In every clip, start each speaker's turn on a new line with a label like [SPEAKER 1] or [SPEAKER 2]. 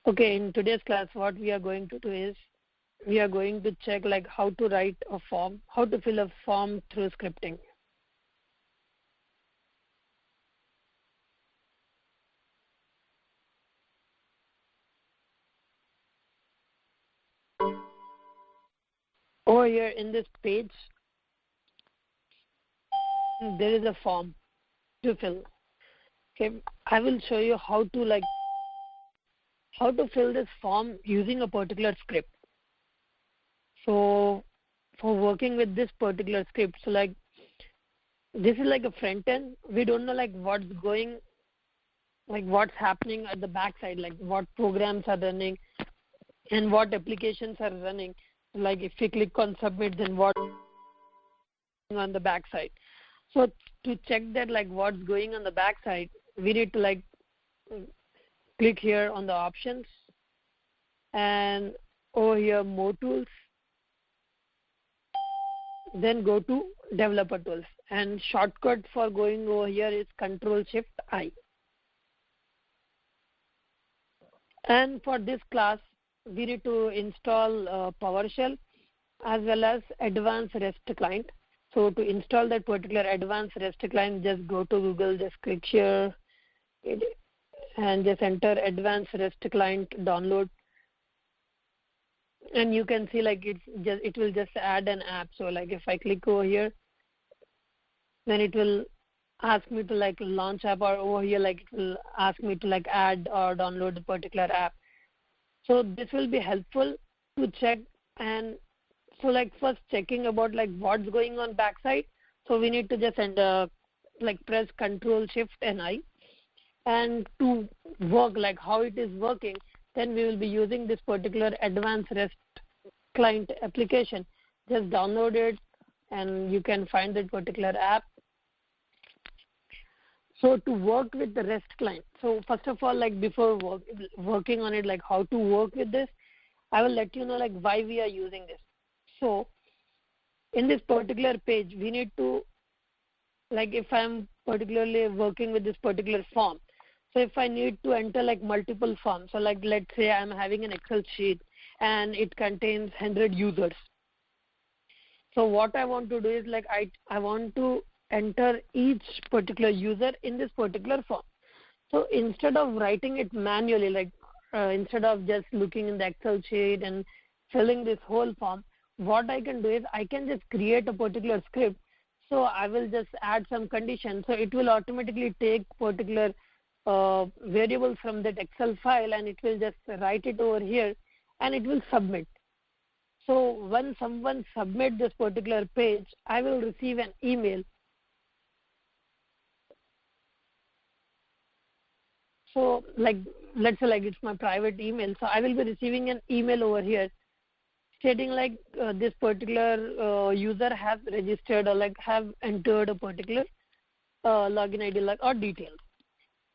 [SPEAKER 1] Okay, in today's class, what we are going to do is we are going to check like how to write a form, how to fill a form through scripting. Over here in this page, there is a form to fill. Okay, I will show you how to fill this form using a particular script. So for working with this particular script, so like this is like a front end. We don't know like what's happening at the back side, like what programs are running and what applications are running. Like if we click on submit, then what on the back side. So to check that like what's going on the back side, we need to like click here on the options and over here more tools, then go to developer tools, and shortcut for going over here is Control-Shift-I. And for this class we need to install PowerShell as well as advanced Restclient. So to install that particular advanced Restclient, just go to Google, just click here and just enter advanced Restclient download, and you can see like it will just add an app. So like if I click over here, then it will ask me to like launch app, or over here like it will ask me to like add or download a particular app. So this will be helpful to check. And so like first checking about like what's going on backside, so we need to just press Control-Shift-I, and to work like how it is working, then we will be using this particular advanced REST client application. Just download it and you can find that particular app. So to work with the REST client, so first of all, like before working on it, like how to work with this, I will let you know like why we are using this. So in this particular page, we need to, like if I'm particularly working with this particular form, so if I need to enter like multiple forms, so like let's say I'm having an Excel sheet and it contains 100 users. So what I want to do is like I want to enter each particular user in this particular form. So instead of writing it manually, like instead of just looking in the Excel sheet and filling this whole form, what I can do is I can just create a particular script. So I will just add some conditions. So it will automatically take particular variables from that Excel file, and it will just write it over here and it will submit. So when someone submits this particular page, I will receive an email. So like let's say like it's my private email, so I will be receiving an email over here stating like this particular user has registered or like have entered a particular login ID like or details.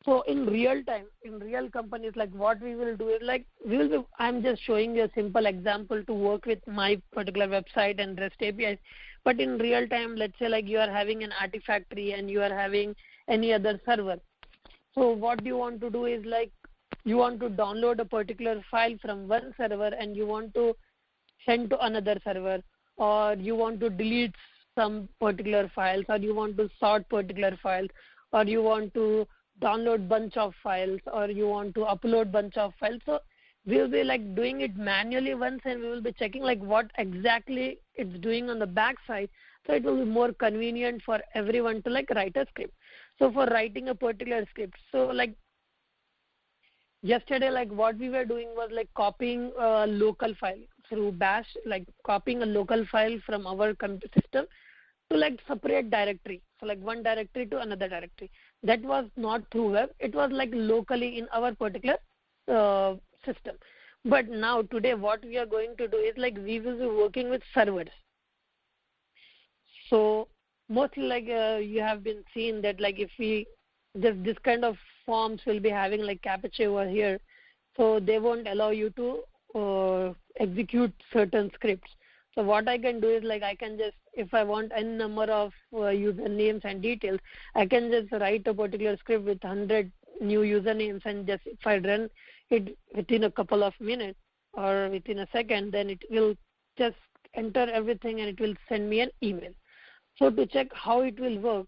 [SPEAKER 1] So in real time, in real companies, like what we will do is like I'm just showing you a simple example to work with my particular website and REST APIs. But in real time, let's say like you are having an Artifactory and you are having any other server. So what you want to do is like you want to download a particular file from one server and you want to send to another server, or you want to delete some particular files, or you want to sort particular files, or you want to download bunch of files, or you want to upload bunch of files. So we will be like doing it manually once, and we will be checking like what exactly it's doing on the back side. So it will be more convenient for everyone to like write a script. So for writing a particular script, so like yesterday, like what we were doing was like copying a local file through bash, like copying a local file from our computer system to like separate directory. So like one directory to another directory. That was not through web. It was like locally in our particular system. But now today what we are going to do is like we will be working with servers. So mostly like you have been seeing that like if we just this kind of forms will be having like CAPTCHA over here, so they won't allow you to execute certain scripts. So what I can do is like I can just, if I want n number of user names and details, I can just write a particular script with 100 new usernames, and just if I run it within a couple of minutes or within a second, then it will just enter everything and it will send me an email. So to check how it will work,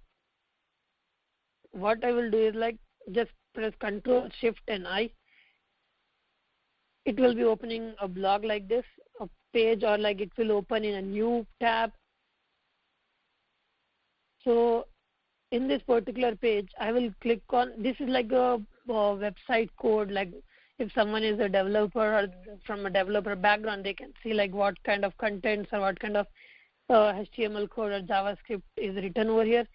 [SPEAKER 1] what I will do is like just press Control Shift and I. It will be opening a blog like this, a page, or like it will open in a new tab. So in this particular page, I will click on, this is like a website code, like if someone is a developer or from a developer background, they can see like what kind of contents or what kind of HTML code or JavaScript is written over here.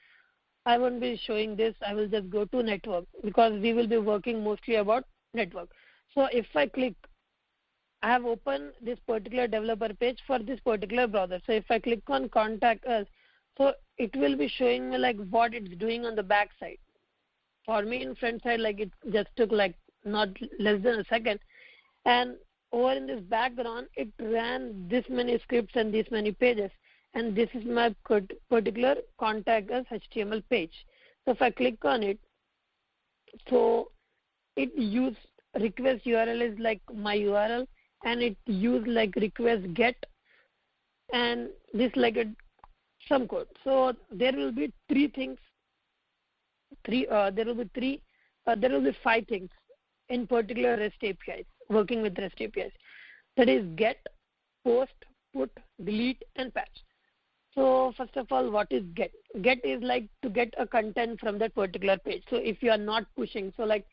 [SPEAKER 1] I won't be showing this. I will just go to network because we will be working mostly about network. So if I click, I have opened this particular developer page for this particular browser. So if I click on Contact Us, so it will be showing me like what it's doing on the back side. For me in front side, like it just took like not less than a second. And over in this background, it ran this many scripts and this many pages. And this is my particular Contact Us HTML page. So if I click on it, so it used request URL is like my URL, and it used like request get, and this like a some code. So there will be three things. There will be 5 things in particular REST APIs, working with REST APIs. That is get, post, put, delete, and patch. So first of all, what is get? Get is like to get a content from that particular page. So if you are not pushing, so like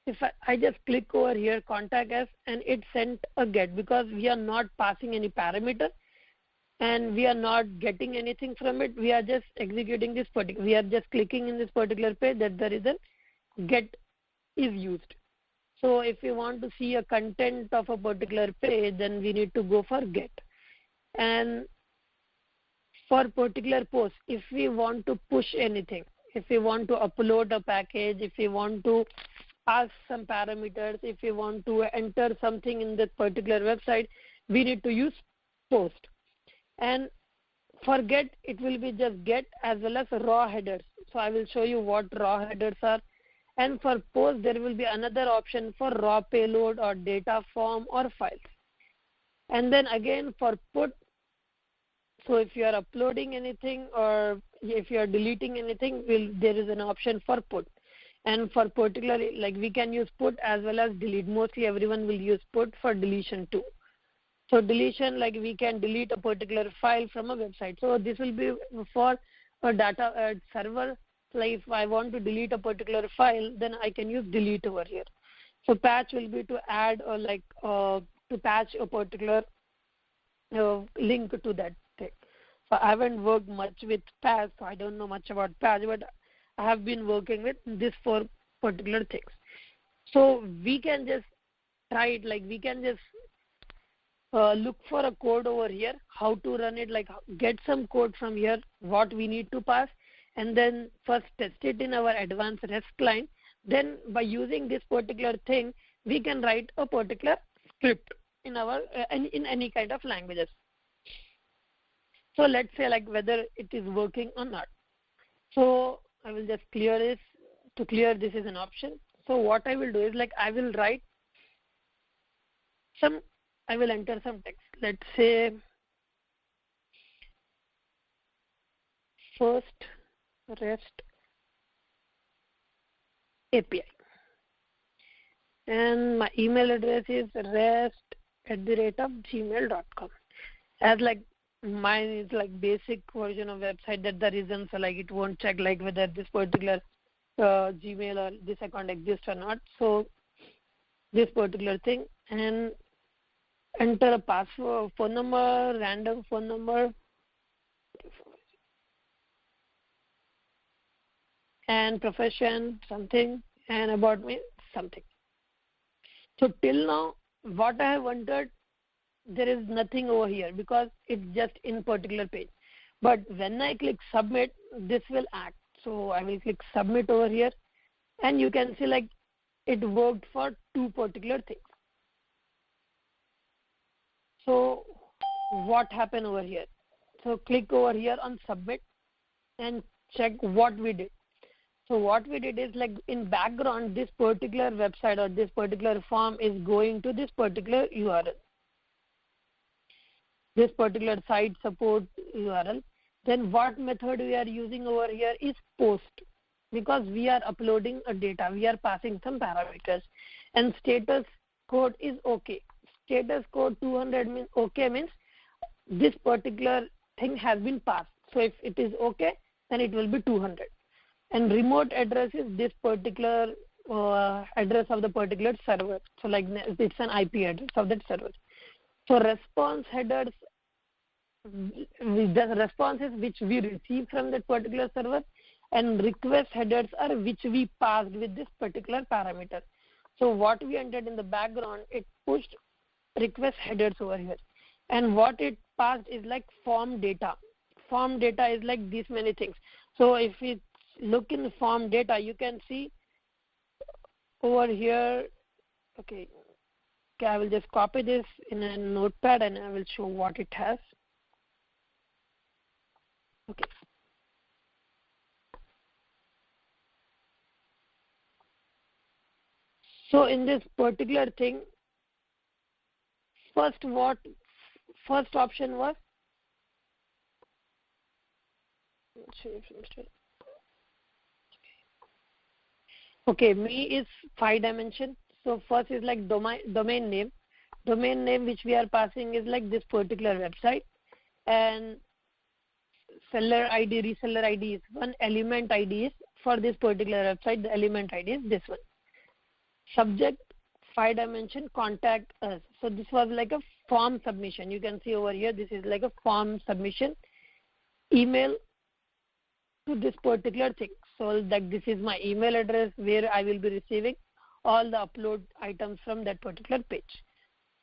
[SPEAKER 1] if I just click over here, Contact Us, and it sent a get because we are not passing any parameter and we are not getting anything from it. We are just executing this particular, we are just clicking in this particular page that the reason get is used. So if we want to see a content of a particular page, then we need to go for get. And for particular post, if we want to push anything, if we want to upload a package, if we want to ask some parameters, if we want to enter something in that particular website, we need to use post. And for get, it will be just get as well as raw headers. So I will show you what raw headers are. And for post, there will be another option for raw payload or data form or files. And then again for put, so if you are uploading anything or if you are deleting anything, there is an option for put. And for particularly, like we can use put as well as delete. Mostly everyone will use put for deletion too. So deletion, like we can delete a particular file from a website. So this will be for a data server. Like if I want to delete a particular file, then I can use delete over here. So patch will be to add or like to patch a particular link to that thing. So I haven't worked much with patch, so I don't know much about patch, but I have been working with this for particular things. So we can just try it, like we can just look for a code over here, how to run it, like get some code from here, what we need to pass, and then first test it in our advanced REST client. Then by using this particular thing, we can write a particular script in our in any kind of languages. So let's say like whether it is working or not. So I will just clear this. To clear this is an option. So what I will do is like I will write some, I will enter some text. Let's say first REST API. And my email address is rest@gmail.com. As like mine is like basic version of website, that the reason, so like it won't check like whether this particular Gmail or this account exists or not. So this particular thing, and enter a password, phone number, random phone number, and profession something, and about me something. So till now what I have entered, there is nothing over here because it's just in particular page. But when I click submit, this will act. So I will click submit over here, and you can see like it worked for 2 particular things. So what happened over here? So click over here on submit and check what we did. So what we did is like in background, this particular website or this particular form is going to this particular URL, this particular site support URL. Then what method we are using over here is post, because we are uploading a data, we are passing some parameters, and status code is okay. Status code 200 means okay, means this particular thing has been passed. So if it is okay, then it will be 200. And remote address is this particular address of the particular server. So like it's an IP address of that server. So response headers, the responses which we receive from that particular server, and request headers are which we passed with this particular parameter. So what we entered in the background, it pushed request headers over here, and what it passed is like form data. Form data is like these many things. So if we look in the form data, you can see over here. Okay, I will just copy this in a notepad and I will show what it has. Okay. So in this particular thing, first option was okay, me is 5 dimension. So first is like domain name. Domain name which we are passing is like this particular website, and seller ID, reseller ID is one, element ID is for this particular website, the element ID is this one. Subject 5 dimension, contact us. So this was like a form submission. You can see over here, this is like a form submission. Email to this particular thing. So that this is my email address where I will be receiving all the upload items from that particular page.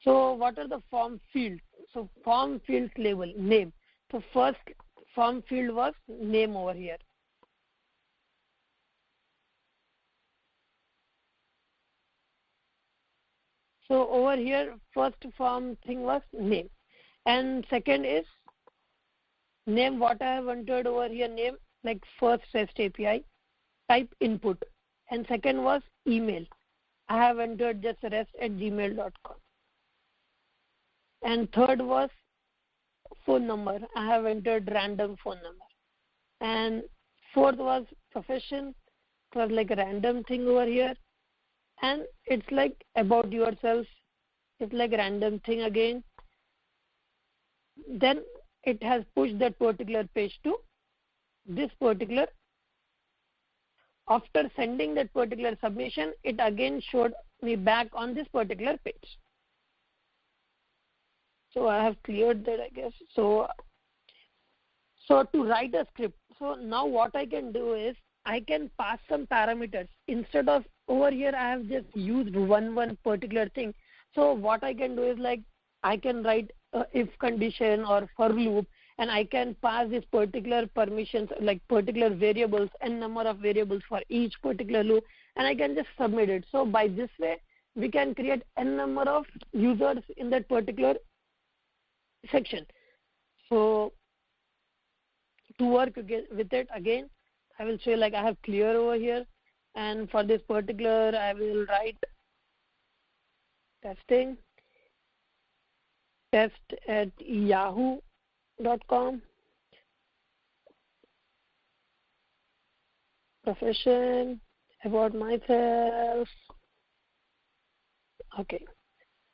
[SPEAKER 1] So what are the form fields? So form fields label, name. So first form field was name over here. So over here, first form thing was name, and second is name. What I have entered over here, name, like first REST API, type input, and second was email. I have entered just rest@gmail.com, and third was phone number. I have entered random phone number, and fourth was profession. It was like a random thing over here. And it's like about yourself, it's like random thing again. Then it has pushed that particular page to this particular. After sending that particular submission, it again showed me back on this particular page. So I have cleared that, I guess. So to write a script, so now what I can do is I can pass some parameters. Instead of over here, I have just used one particular thing. So what I can do is like I can write a if condition or for loop, and I can pass this particular permissions, like particular variables, n number of variables for each particular loop, and I can just submit it. So by this way, we can create n number of users in that particular section. So to work with it again, I will say like I have clear over here, and for this particular I will write testing test@yahoo.com, profession, about myself. Okay,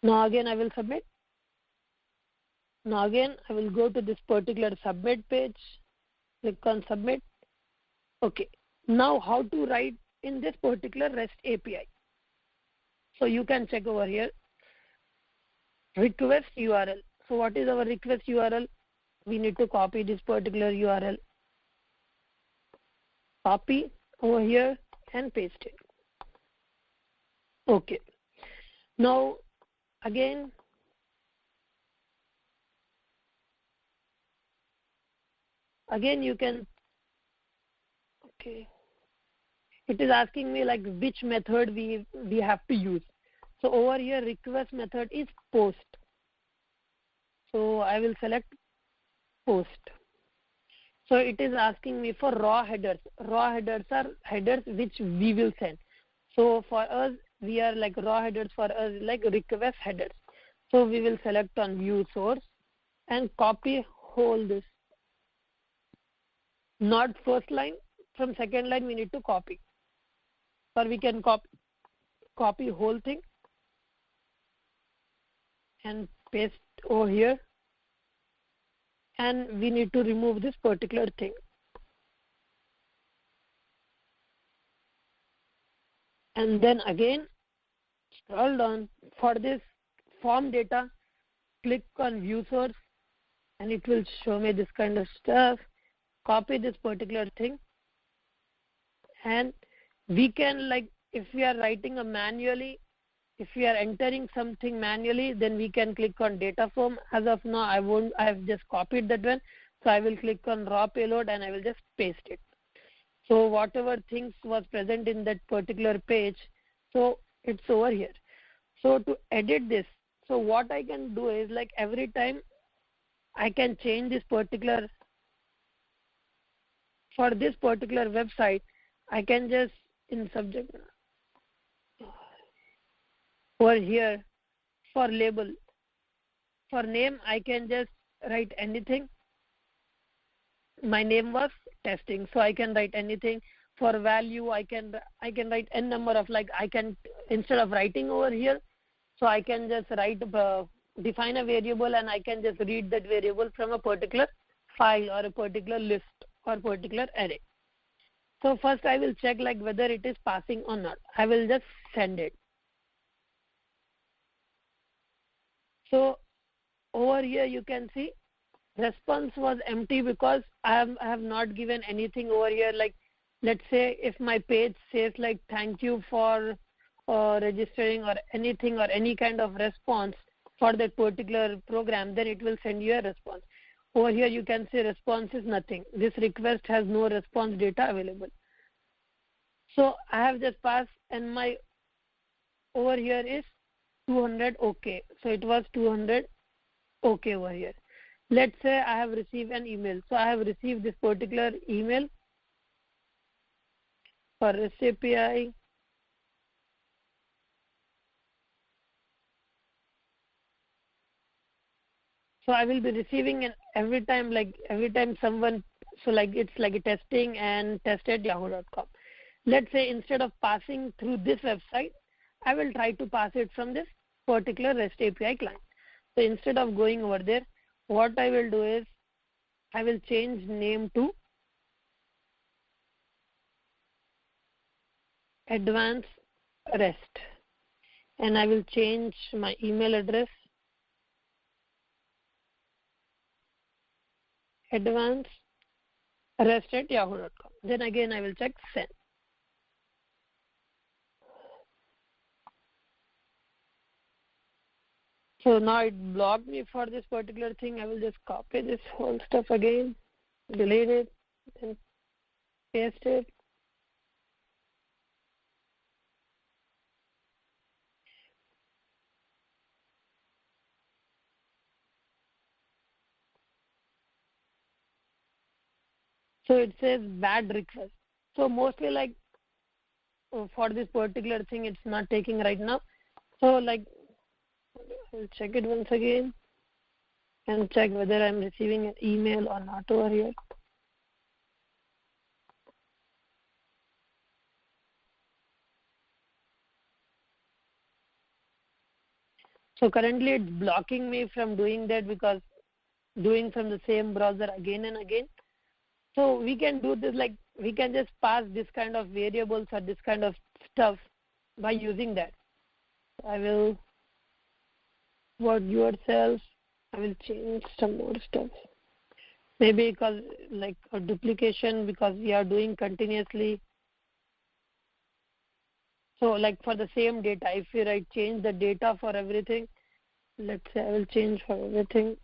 [SPEAKER 1] now again I will submit. Now again I will go to this particular submit page, click on submit. Okay, now how to write in this particular REST API. So you can check over here, request URL. So what is our request URL? We need to copy this particular URL. Copy over here and paste it. Okay. Now again, you can, okay, it is asking me like which method we have to use. So over here, request method is post. So I will select post. So it is asking me for raw headers. Raw headers are headers which we will send. So for us, we are like raw headers for us like request headers. So we will select on view source and copy whole this. Not first line, from second line we need to copy. Or we can copy whole thing and paste over here. And we need to remove this particular thing. And then again, scroll down. For this form data, click on view source and it will show me this kind of stuff. Copy this particular thing. And we can, like, if we are writing a manually, if we are entering something manually, then we can click on data form. As of now, I have just copied that one. So I will click on raw payload and I will just paste it. So whatever things was present in that particular page, so it's over here. So to edit this, so what I can do is, like, every time I can change this particular, for this particular website, I can just in subject over here for label. For name, I can just write anything. My name was testing, so I can write anything. For value, I can write n number of, like, I can, instead of writing over here, so I can just write define a variable and I can just read that variable from a particular file or a particular list or particular array. So first I will check like whether it is passing or not. I will just send it. So over here you can see response was empty because I have not given anything over here. Like, let's say if my page says like thank you for registering or anything or any kind of response for that particular program, then it will send you a response. Over here you can see response is nothing. This request has no response data available. So I have just passed and my over here is 200 okay. So it was 200 okay over here. Let's say I have received an email. So I have received this particular email for REST API. So I will be receiving an every time someone, so like it's like a testing and test@yahoo.com. Let's say instead of passing through this website, I will try to pass it from this particular REST API client. So instead of going over there, what I will do is I will change name to Advanced REST and I will change my email address advancedrest@yahoo.com. Then again I will check send. So now it blocked me for this particular thing. I will just copy this whole stuff again, delete it, and paste it. So it says bad request. So mostly like for this particular thing, it's not taking right now. So like I'll check it once again and check whether I'm receiving an email or not over here. So currently it's blocking me from doing that because doing from the same browser again and again. So we can do this, like we can just pass this kind of variables or this kind of stuff by using that. I will word yourself. I will change some more stuff. Maybe because like a duplication because we are doing continuously. So like for the same data, if we change the data for everything, let's say I will change for everything.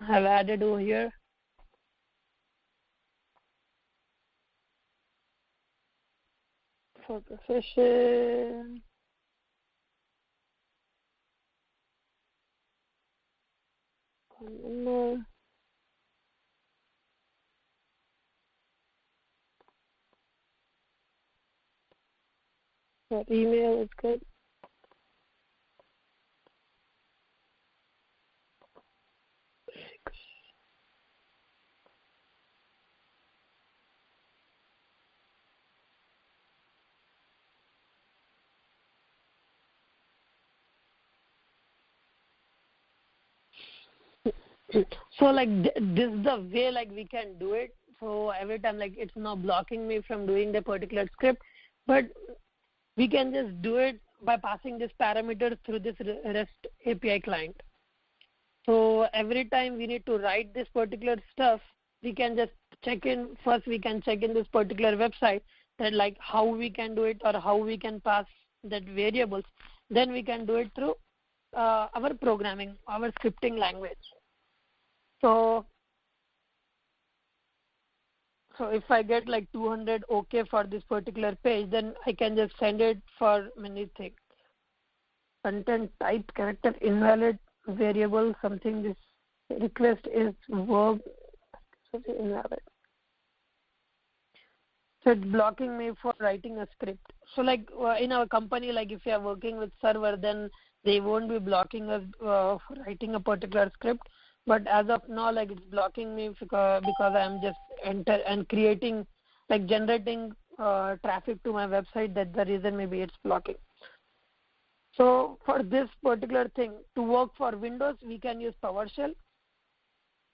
[SPEAKER 1] I have added over here. For profession. Number. Your email is good. So like this is the way like we can do it. So every time like it's not blocking me from doing the particular script, but we can just do it by passing this parameter through this REST API client. So every time we need to write this particular stuff, we can just check in. First we can check in this particular website that like how we can do it or how we can pass that variables. Then we can do it through our programming, our scripting language. So if I get like 200 OK for this particular page, then I can just send it for many things. Content type character invalid variable something. This request is verb invalid. So it's blocking me for writing a script. So like in our company, like if you are working with server, then they won't be blocking us for writing a particular script. But as of now, like it's blocking me because I'm just creating, like generating traffic to my website. That's the reason maybe it's blocking. So for this particular thing, to work for Windows, we can use PowerShell.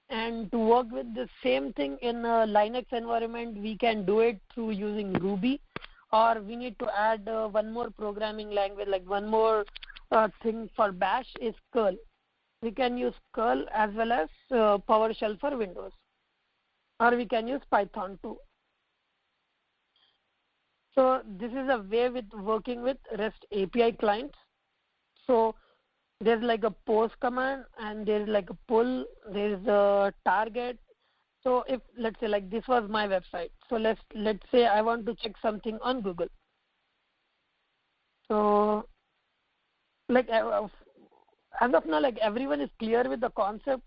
[SPEAKER 1] And to work with the same thing in a Linux environment, we can do it through using Ruby, or we need to add one more programming language, like one more thing for Bash is curl. We can use curl as well as PowerShell for Windows, or we can use Python too. So this is a way with working with REST API clients. So there's like a post command and there's like a pull, there's a target. So if let's say like this was my website, so let's say I want to check something on Google. So like as of now, like everyone is clear with the concept.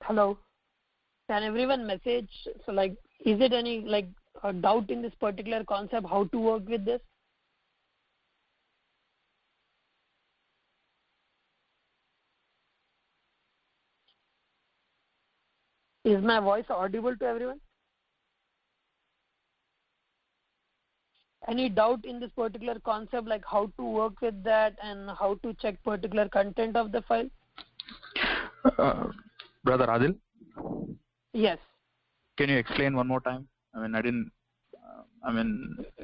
[SPEAKER 1] Hello, can everyone message? So like, is it any like a doubt in this particular concept, how to work with this? Is my voice audible to everyone? Any doubt in this particular concept, like how to work with that and how to check particular content of the file?
[SPEAKER 2] Brother Adil?
[SPEAKER 1] Yes.
[SPEAKER 2] Can you explain one more time? I mean,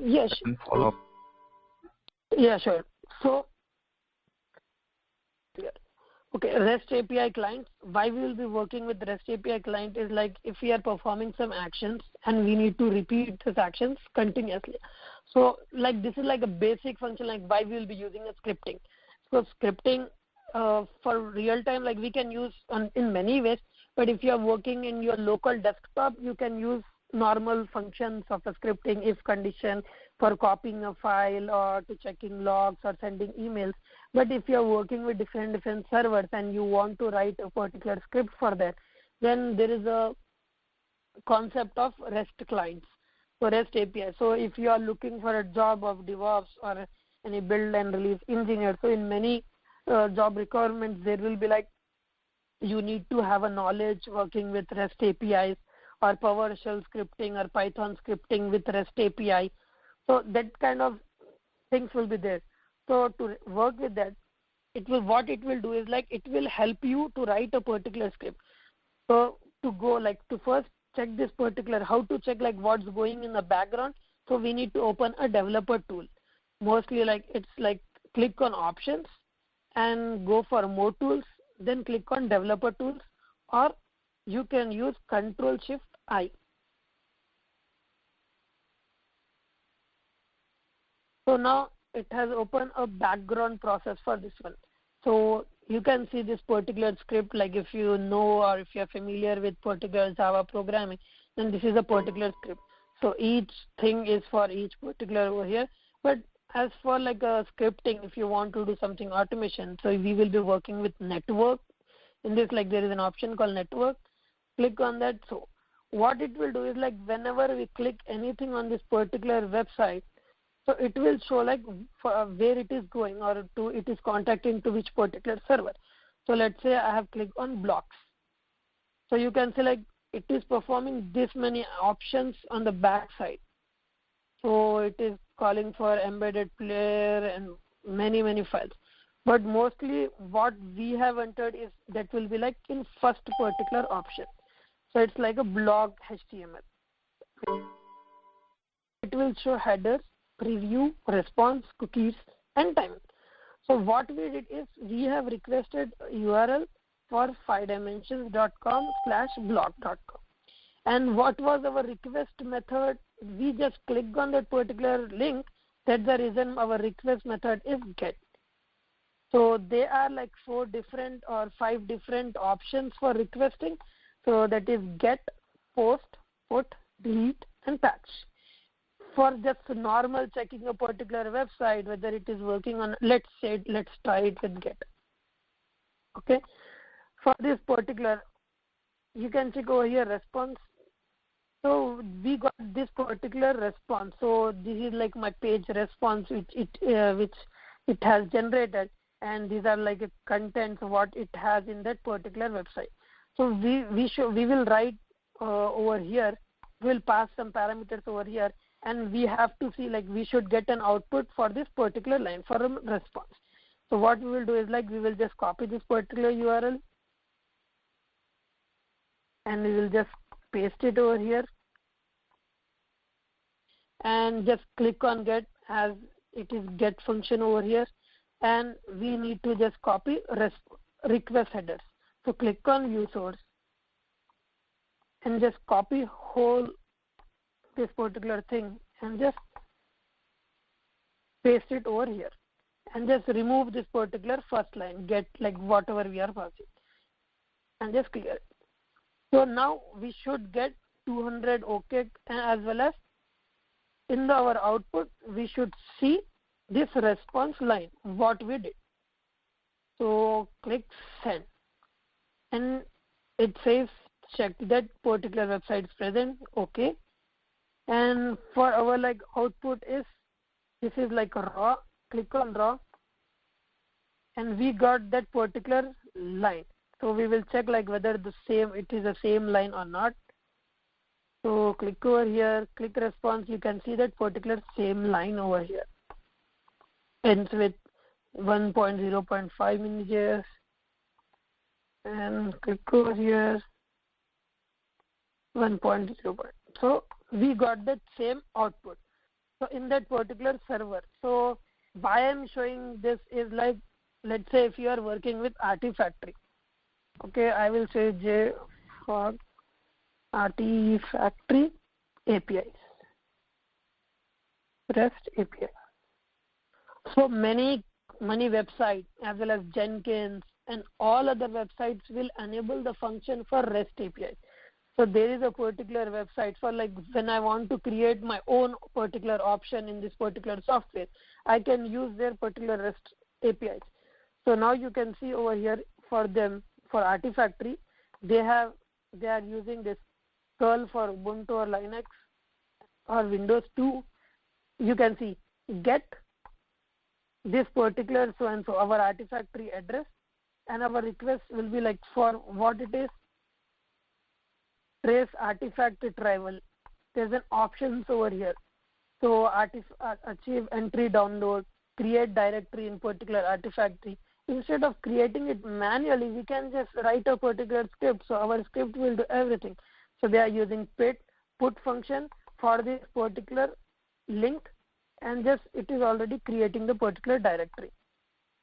[SPEAKER 1] yes.
[SPEAKER 2] I didn't follow up.
[SPEAKER 1] Yeah, sure. So, okay, REST API client, why we will be working with REST API client is like if we are performing some actions and we need to repeat these actions continuously. So like this is like a basic function, like why we will be using a scripting. So scripting for real time, like we can use in many ways, but if you are working in your local desktop, you can use normal functions of a scripting, if condition, for copying a file or to checking logs or sending emails. But if you are working with different servers and you want to write a particular script for that, then there is a concept of REST clients, so REST API. So if you are looking for a job of DevOps or any build and release engineer, so in many job requirements, there will be like you need to have a knowledge working with REST APIs or PowerShell scripting or Python scripting with REST API. So that kind of things will be there. So to work with that, what it will do is like it will help you to write a particular script. So to go like to first check this particular, how to check like what's going in the background. So we need to open a developer tool. Mostly like it's like click on options and go for more tools, then click on developer tools, or you can use Control-Shift-I. So now it has opened a background process for this one. So you can see this particular script, like if you know or if you're familiar with particular Java programming, then this is a particular script. So each thing is for each particular over here. But as for like a scripting, if you want to do something automation, so we will be working with network. In this, like there is an option called network. Click on that. So what it will do is like whenever we click anything on this particular website, so it will show like where it is going or to it is contacting to which particular server. So let's say I have clicked on blocks. So you can see like it is performing this many options on the back side. So it is calling for embedded player and many files. But mostly what we have entered is that will be like in first particular option. So it's like a blog HTML. It will show headers, preview, response, cookies, and time. So what we did is we have requested URL for 5dimensions.com/blog.com. And what was our request method? We just clicked on that particular link. That's the reason our request method is get. So there are like 4 different or 5 different options for requesting. So that is get, post, put, delete, and patch. For just normal checking a particular website, whether it is working on, let's try it with get. Okay. For this particular, you can check over here response. So we got this particular response. So this is like my page response, which it has generated, and these are like a contents what it has in that particular website. So we will write over here. We'll pass some parameters over here, and we have to see like we should get an output for this particular line for a response. So what we will do is like we will just copy this particular URL, and we will just paste it over here and just click on get, as it is get function over here, and we need to just copy request headers. So click on view source and just copy whole this particular thing and just paste it over here, and just remove this particular first line, get, like whatever we are passing, and just clear it. So now we should get 200 OK, as well as in our output we should see this response line what we did. So click send, and it says check that particular website is present. Okay. And for our like output is this is like a raw. Click on raw, and we got that particular line. So we will check like whether it is the same line or not. So click over here, click response. You can see that particular same line over here. Ends with 1.0.5 images, and click over here 1.0. So we got that same output. So in that particular server. So why I'm showing this is like, let's say if you are working with Artifactory. Okay, I will say J for Artifactory APIs, REST API. So many websites as well as Jenkins and all other websites will enable the function for REST API. So there is a particular website for like when I want to create my own particular option in this particular software, I can use their particular REST APIs. So now you can see over here for them, for Artifactory, they are using this curl for Ubuntu or Linux or Windows 2. You can see get this particular so and so our Artifactory address, and our request will be like for what it is, trace artifact retrieval. There's an options over here. So achieve entry download, create directory in particular Artifactory. Instead of creating it manually, we can just write a particular script. So our script will do everything. So they are using put function for this particular link, and just it is already creating the particular directory.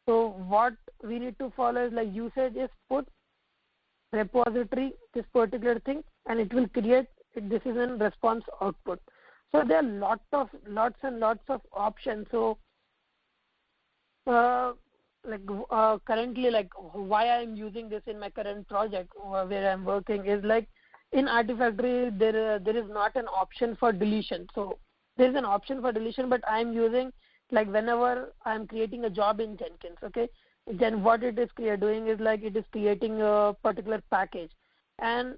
[SPEAKER 1] So what we need to follow is like usage is put repository this particular thing, and it will create this is a response output. So there are lots and lots of options. So currently, like why I am using this in my current project where I'm working is like in Artifactory there is not an option for deletion. So there is an option for deletion, but I am using like whenever I am creating a job in Jenkins. Okay, then what it is doing is like it is creating a particular package, and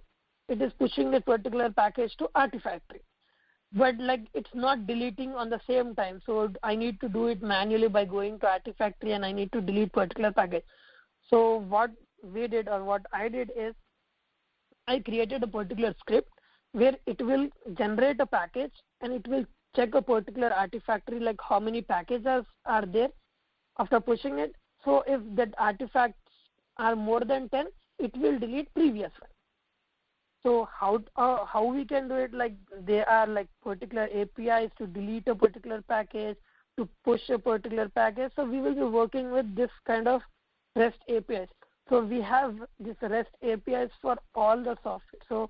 [SPEAKER 1] it is pushing this particular package to Artifactory. But like it's not deleting on the same time. So I need to do it manually by going to Artifactory and I need to delete particular package. So what we did or what I did is I created a particular script where it will generate a package and it will check a particular Artifactory, like how many packages are there after pushing it. So if that artifacts are more than 10, it will delete previous one. So how we can do it? Like there are like particular APIs to delete a particular package, to push a particular package. So we will be working with this kind of REST APIs. So we have this REST APIs for all the software. So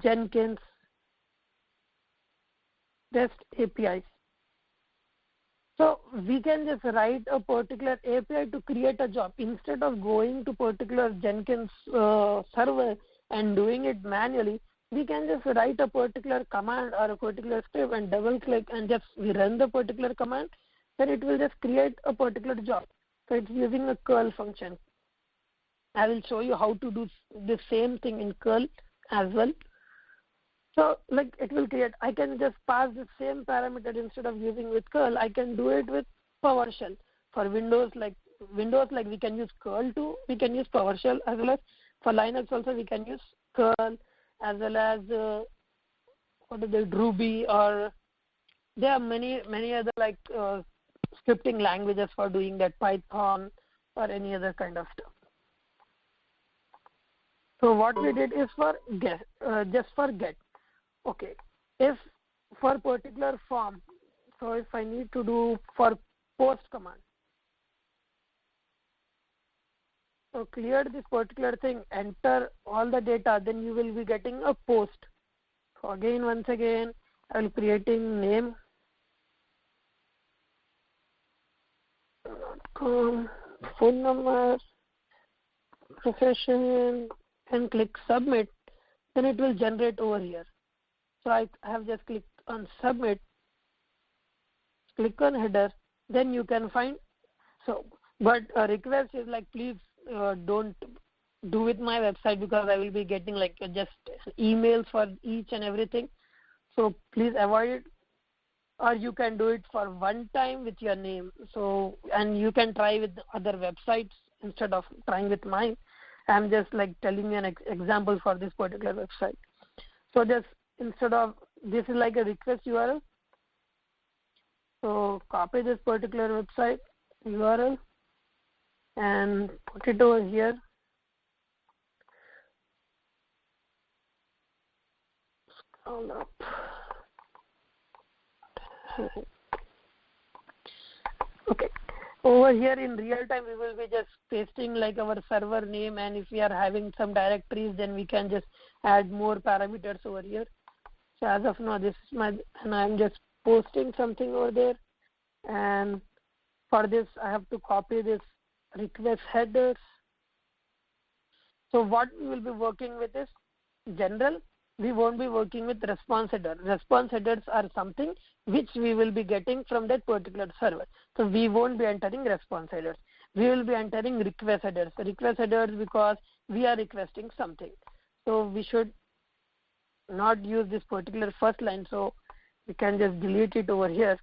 [SPEAKER 1] Jenkins, REST APIs. So we can just write a particular API to create a job instead of going to particular Jenkins server and doing it manually. We can just write a particular command or a particular script and double click and just we run the particular command, then it will just create a particular job. So it's using a curl function. I will show you how to do the same thing in curl as well. So like it will create, I can just pass the same parameter instead of using with curl, I can do it with PowerShell. For Windows like we can use curl too, we can use PowerShell, as well as for Linux also we can use curl, as well as Ruby, or there are many other like scripting languages for doing that, Python or any other kind of stuff. So what we did is for get, just for get. Okay, if for particular form, so if I need to do for post command, so clear this particular thing, enter all the data, then you will be getting a post. So again, once again, I will creating name, phone number, profession, and click submit. Then it will generate over here. So I have just clicked on submit, click on header, then you can find. So, but a request is like, please don't do with my website, because I will be getting like just emails for each and everything. So please avoid it, or you can do it for one time with your name. So, and you can try with other websites instead of trying with mine. I'm just like telling you an example for this particular website. So just instead of, this is like a request URL. So copy this particular website URL and put it over here. Scroll up. Okay. Over here in real time, we will be just pasting like our server name, and if we are having some directories, then we can just add more parameters over here. So as of now, this is my, and I'm just posting something over there. And for this, I have to copy this request headers. So what we will be working with is general. We won't be working with response header. Response headers are something which we will be getting from that particular server. So we won't be entering response headers. We will be entering request headers. Request headers because we are requesting something. So we should not use this particular first line. So we can just delete it over here.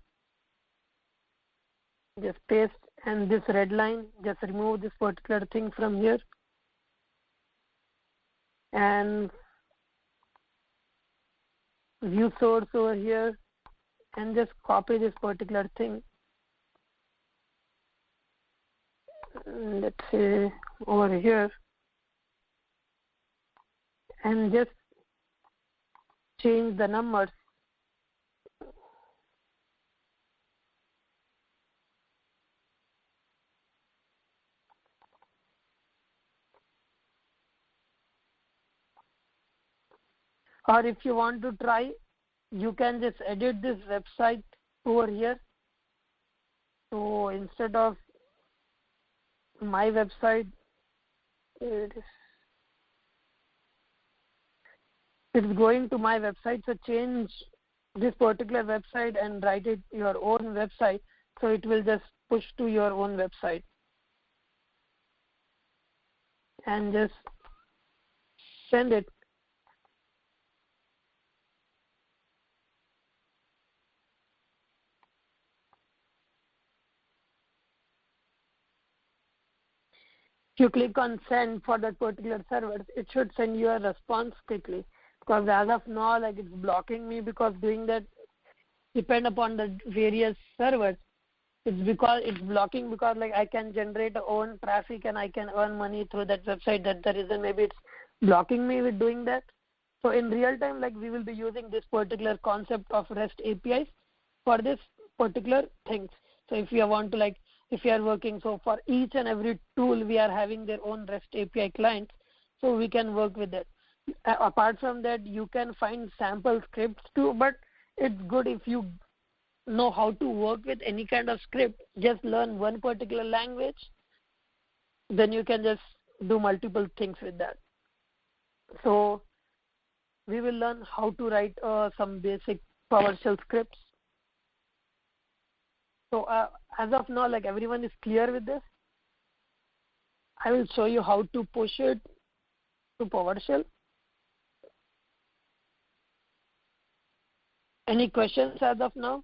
[SPEAKER 1] Just paste, and this red line, just remove this particular thing from here. And view source over here, and just copy this particular thing. Let's say over here, and just change the numbers. Or if you want to try, you can just edit this website over here. So instead of my website, it's going to my website. So change this particular website and write it your own website. So it will just push to your own website. And just send it. you click on send for that particular server, it should send you a response quickly. Because as of now, like it's blocking me because doing that depend upon the various servers. It's because it's blocking because like I can generate own traffic and I can earn money through that website. That's the reason maybe it's blocking me with doing that. So in real time, like we will be using this particular concept of REST APIs for this particular things. So if you want to if you are working, so for each and every tool we are having their own REST API clients, so we can work with it. Apart from that, you can find sample scripts too, but it's good if you know how to work with any kind of script. Just learn one particular language, then you can just do multiple things with that. So we will learn how to write some basic PowerShell scripts. So as of now, like everyone is clear with this. I will show you how to push it to PowerShell. Any questions as of now?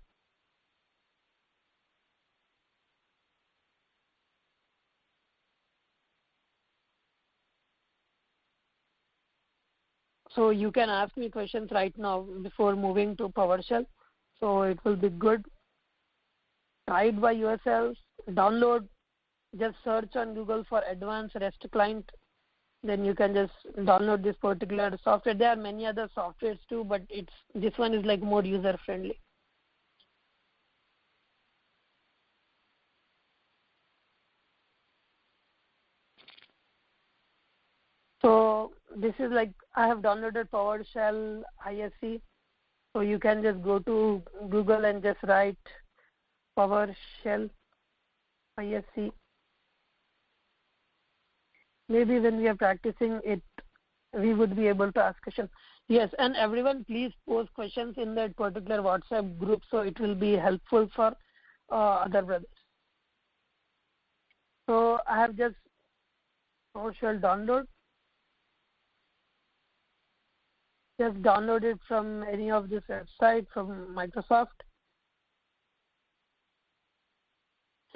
[SPEAKER 1] So you can ask me questions right now before moving to PowerShell. So it will be good. Try it by yourselves. Download. Just search on Google for Advanced Restclient. Then you can just download this particular software. There are many other softwares too, but this one is like more user friendly. So this is like I have downloaded PowerShell ISC. So you can just go to Google and just write PowerShell ISC. Maybe when we are practicing it, we would be able to ask questions. Yes, and everyone please post questions in that particular WhatsApp group, so it will be helpful for other brothers. So I have just PowerShell download. Just download it from any of this website from Microsoft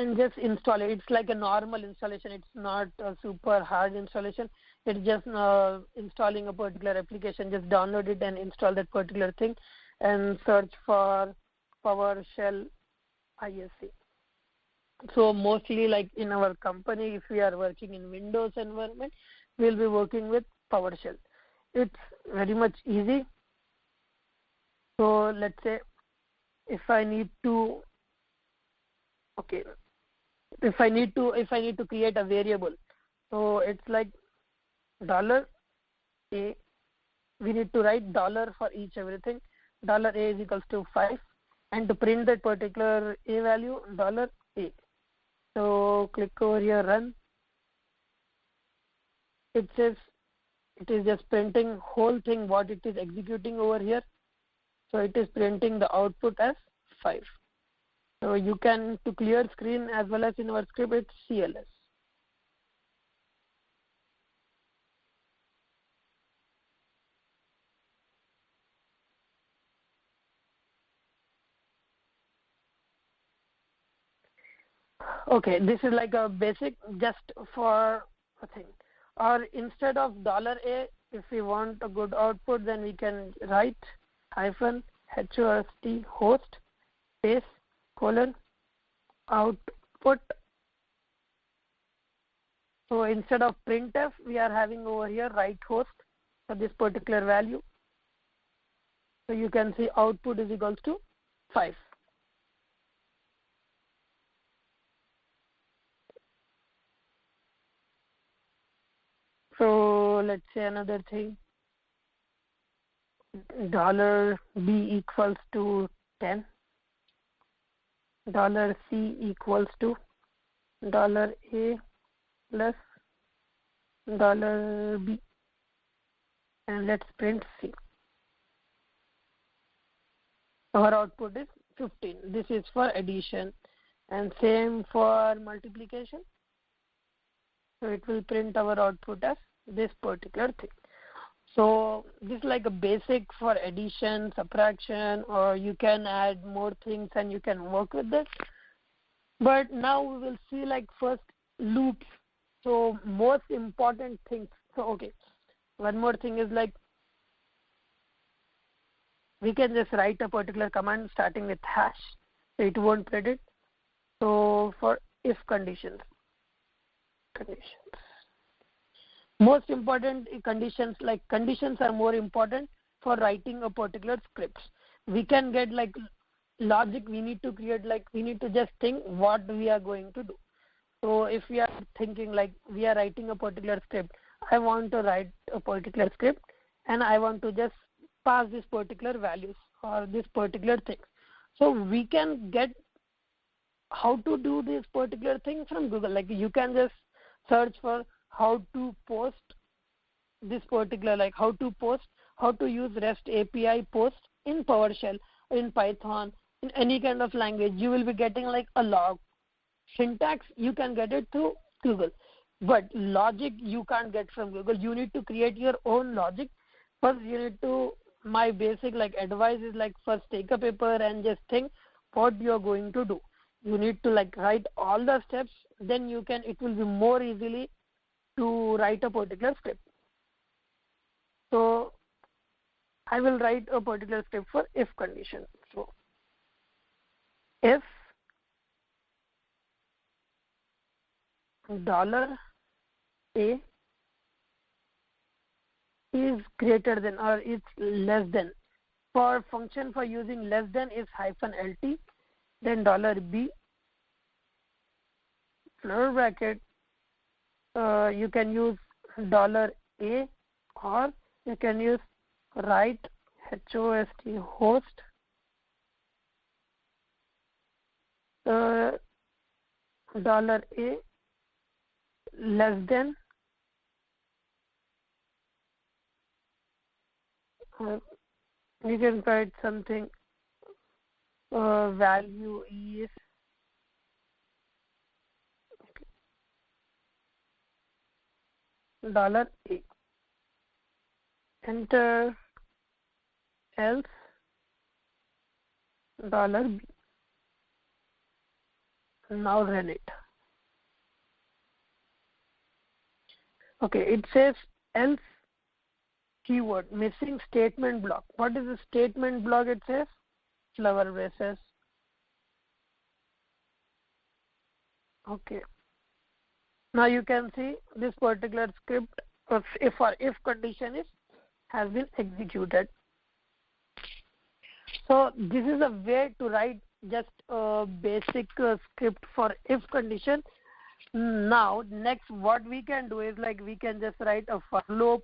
[SPEAKER 1] and just install it. It's like a normal installation. It's not a super hard installation. It's just installing a particular application. Just download it and install that particular thing and search for PowerShell ISC. So mostly like in our company, if we are working in Windows environment, we'll be working with PowerShell. It's very much easy. So let's say if I need to create a variable, so it's like $A. We need to write dollar for each everything. $A is equals to 5, and to print that particular A value, $A. So click over here, run. It says it is just printing whole thing what it is executing over here. So it is printing the output as 5. So you can, to clear screen as well as in our script, it's CLS. Okay, this is like a basic just for a thing. Or instead of $A, if we want a good output, then we can write -host host space colon output. So instead of printf, we are having over here write host for this particular value. So you can see output is equals to 5. So let's say another thing, $B equals to 10, $C equals to $A plus $B, and let's print C. Our output is 15. This is for addition, and same for multiplication. So it will print our output as this particular thing. So this is like a basic for addition, subtraction, or you can add more things and you can work with it. But now we will see like first loops. So most important things. So okay, one more thing is like we can just write a particular command starting with hash. It won't print it. So for if conditions. Most important conditions, like conditions are more important for writing a particular script. We can get like logic, we need to create, like we need to just think what we are going to do. So if we are thinking like we are writing a particular script, I want to write a particular script and I want to just pass this particular values or this particular thing. So we can get how to do this particular thing from Google. Like you can just search for how to post this particular, like how to use REST API post in PowerShell, in Python, in any kind of language. You will be getting like a log. Syntax, you can get it through Google. But logic, you can't get from Google. You need to create your own logic. First, you need to, my basic like advice is like first take a paper and just think what you are going to do. You need to like write all the steps, then you can, it will be more easily to write a particular script. So I will write a particular script for if condition. So if $A is greater than or it's less than, for function for using less than is -LT, then $B, floor bracket, you can use $A, or you can use write host $A less than you can write something value is $A. Enter, else $B. Now run it. Okay, it says else keyword missing statement block. What is the statement block? It says flower braces. Okay. Now you can see this particular script of if condition has been executed. So this is a way to write just a basic script for if condition. Now next what we can do is like we can just write a for loop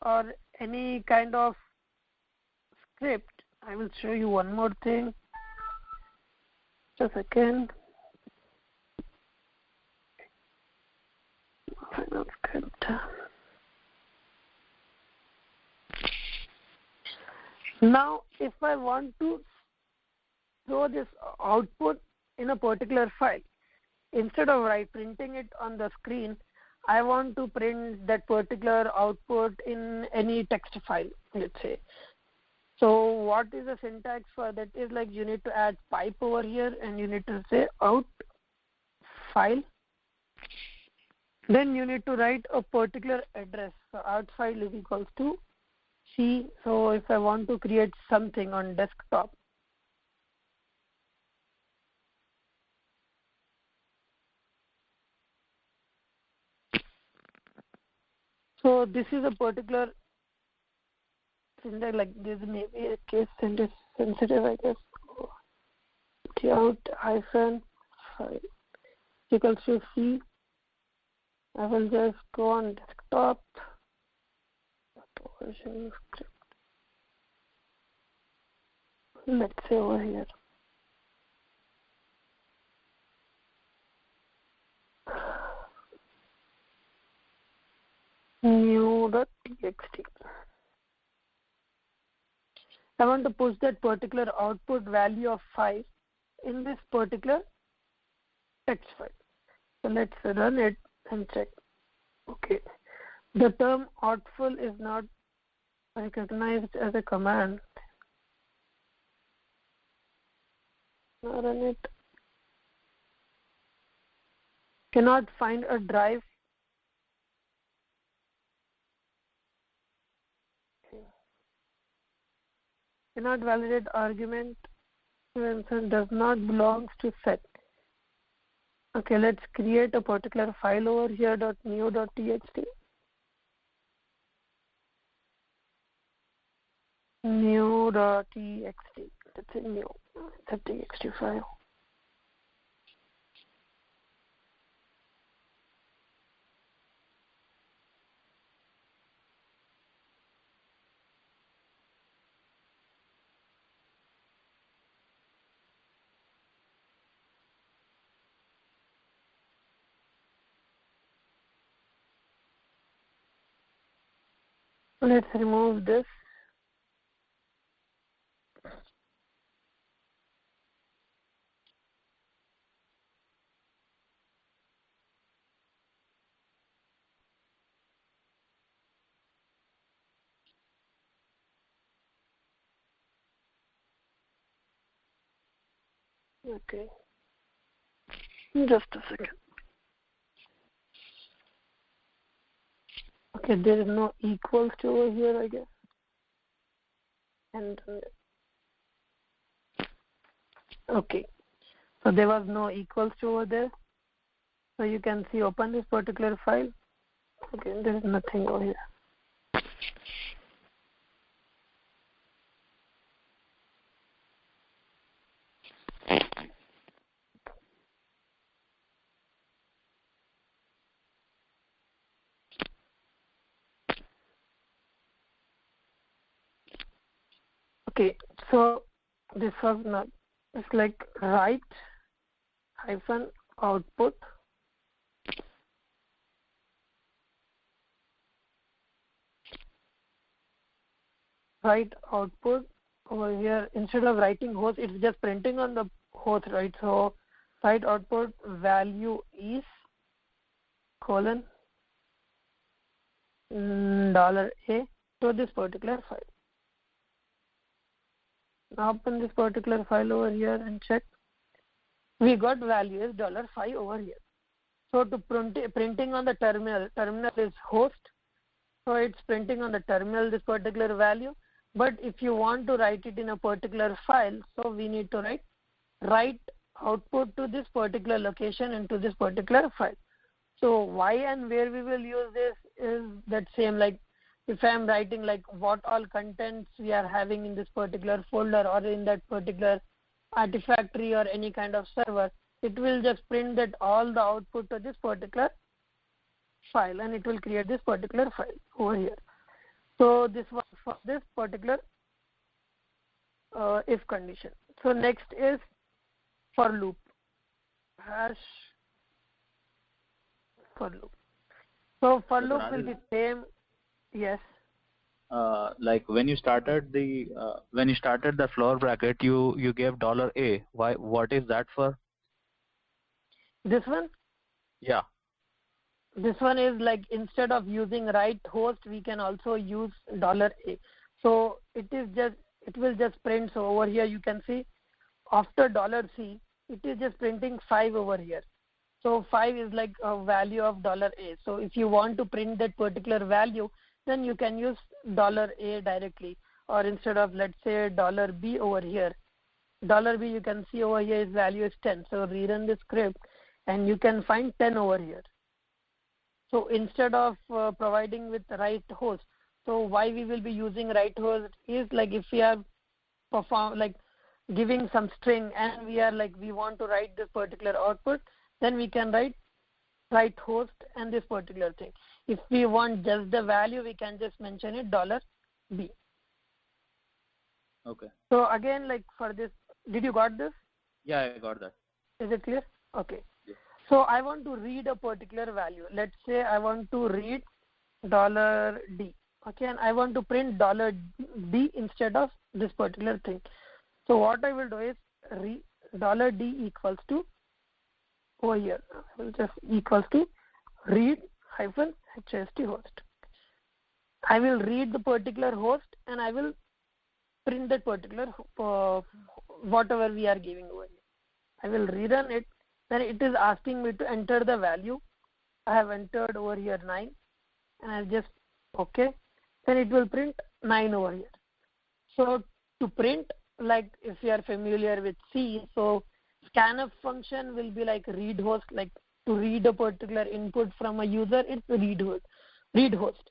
[SPEAKER 1] or any kind of script. I will show you one more thing. Just a second. Script. Now if I want to show this output in a particular file, instead of printing it on the screen, I want to print that particular output in any text file, let's say. So what is the syntax for that is like you need to add pipe over here and you need to say out file. Then you need to write a particular address. So out file is equals to C. So if I want to create something on desktop, so this is a particular syntax, like this may be a case sensitive, I guess. Out hyphen file equals to C. I will just go on desktop. Powershell script. Let's say over here. New.txt. I want to push that particular output value of 5 in this particular text file. So let's run it and check. Okay. The term outful is not recognized as a command. Now run it. Cannot find a drive cannot validate argument does not belongs to set. Okay, let's create a particular file over here .new.txt. New.txt. That's a new. It's a txt file. Let's remove this. Okay, just a second. Okay, there is no equals to over here, I guess. And okay, so there was no equals to over there. So you can see, open this particular file. Okay, there is nothing over here. Okay, so this was not, it's like write hyphen output over here. Instead of writing host, it's just printing on the host, right? So write output value is $a to this particular file. Now open this particular file over here and check. We got value is $5 over here. So to printing on the terminal is host. So it's printing on the terminal this particular value. But if you want to write it in a particular file, so we need to write output to this particular location into this particular file. So why and where we will use this is that same, like if I am writing like what all contents we are having in this particular folder or in that particular artifactory or any kind of server, it will just print that all the output to this particular file, and it will create this particular file over here. So this was for this particular if condition. So next is for loop, hash for loop. So for loop will be same. Yes.
[SPEAKER 2] Like when you started the floor bracket, you gave $a. Why? What is that for?
[SPEAKER 1] This one?
[SPEAKER 2] Yeah.
[SPEAKER 1] This one is like instead of using write host, we can also use $a. So it will just print. So over here you can see after $c, it is just printing 5 over here. So 5 is like a value of $a. So if you want to print that particular value, then you can use $a directly, or instead of, let's say, $b over here. $b you can see over here is value is 10. So rerun the script and you can find 10 over here. So instead of providing with write host, so why we will be using write host is like if we are giving some string and we want to write this particular output, then we can write host and this particular thing. If we want just the value, we can just mention it $b.
[SPEAKER 2] Okay.
[SPEAKER 1] So again, like for this, did you got this?
[SPEAKER 2] Yeah, I got that.
[SPEAKER 1] Is it clear? Okay.
[SPEAKER 2] Yeah.
[SPEAKER 1] So I want to read a particular value. Let's say I want to read $d. Okay, and I want to print $d instead of this particular thing. So what I will do is $d equals to over here. I will just equals to read hyphen HST host. I will read the particular host and I will print that particular whatever we are giving over here. I will rerun it. Then it is asking me to enter the value. I have entered over here 9, and I'll just okay. Then it will print 9 over here. So to print, like if you are familiar with C, so scanf function will be like read host, like to read a particular input from a user, it's read host.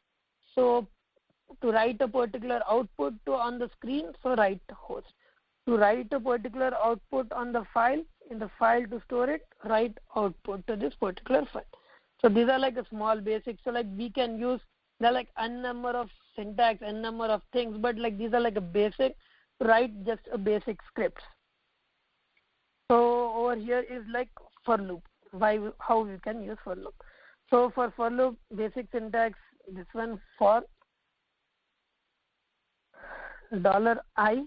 [SPEAKER 1] So to write a particular output on the screen, so write host. To write a particular output on the file, in the file to store it, write output to this particular file. So these are like a small basics. So like we can use, there are like n number of syntax, n number of things, but like these are like a basic, write just a basic scripts. So over here is like for loop. How we can use for loop. So for loop, basic syntax, this one for $I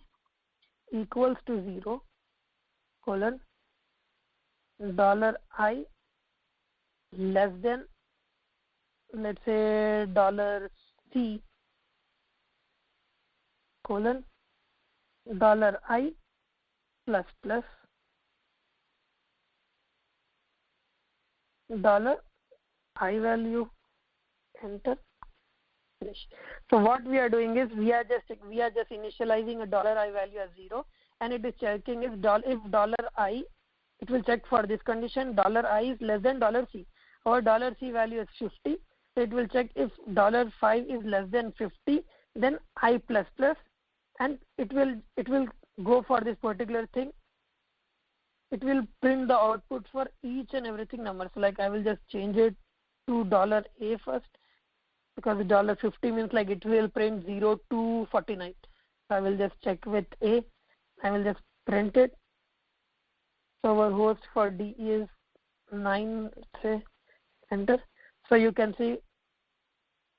[SPEAKER 1] equals to 0, colon, $I less than, let's say, $C, colon, $I plus plus, $I value, enter. So what we are doing is we are just initializing a $I value as 0, and it is checking if $I, it will check for this condition, $I is less than $C. Our $C value is 50, so it will check if $5 is less than 50, then I plus plus, and it will go for this particular thing. It will print the output for each and everything number. So like I will just change it to $A first, because $50 means like it will print 0 to 49. So I will just check with A. I will just print it. So our host for D is 9, say, enter. So you can see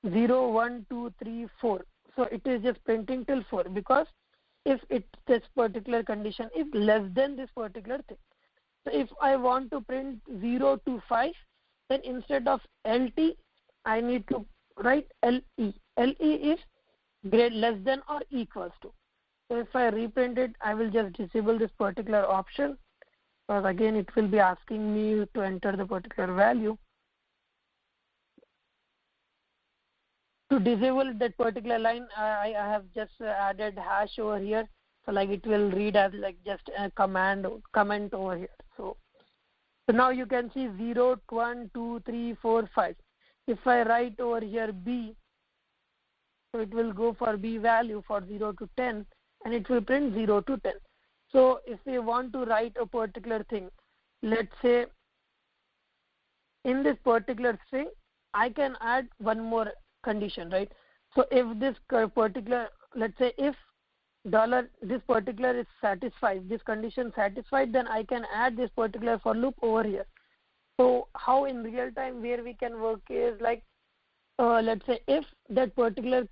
[SPEAKER 1] 0, 1, 2, 3, 4. So it is just printing till 4, because if this particular condition is less than this particular thing. So if I want to print 0 to 5, then instead of LT, I need to write LE. LE is less than or equals to. So if I reprint it, I will just disable this particular option, because again it will be asking me to enter the particular value. To disable that particular line, I have just added hash over here. So like it will read as like just a comment over here. So now you can see 0, 1, 2, 3, 4, 5. If I write over here B, so it will go for B value for 0 to 10, and it will print 0 to 10. So if we want to write a particular thing, let's say in this particular string, I can add one more condition, right? So if this particular, let's say if this particular is satisfied, this condition satisfied, then I can add this particular for loop over here. So how in real time where we can work is like, let's say if that particular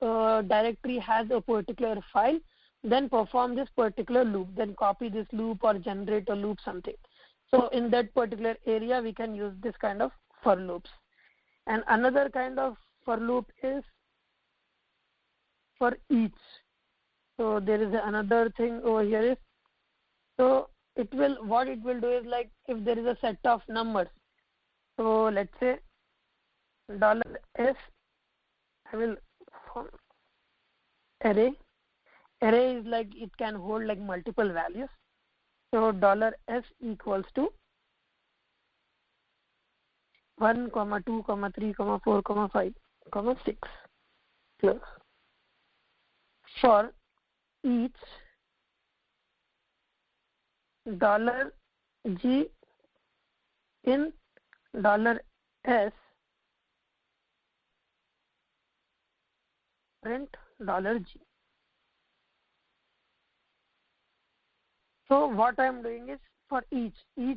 [SPEAKER 1] directory has a particular file, then perform this particular loop, then copy this loop or generate a loop something. So in that particular area, we can use this kind of for loops. And another kind of for loop is for each. So there is another thing over here is, so what it will do is like if there is a set of numbers. So let's say $S, I will array. Array is like it can hold like multiple values. So $S equals to 1, 2, 3, 4, 5, 6 plus for each $G in $S print $G. So what I am doing is for each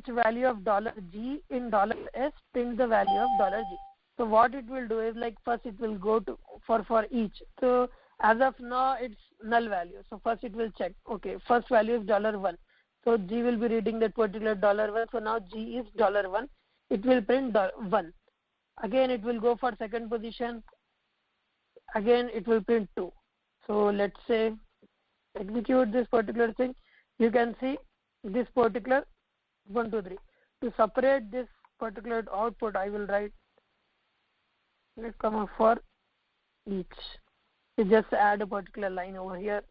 [SPEAKER 1] value of $G in $S print the value of $G. So what it will do is like first it will go to for each. So as of now it's null value. So first it will check. Okay, first value is $1. So G will be reading that particular $1. So now G is $1. It will print 1. Again it will go for second position. Again it will print 2. So let's say execute this particular thing. You can see this particular 1, 2, 3. To separate this particular output, I will write comma for each. You just add a particular line over here.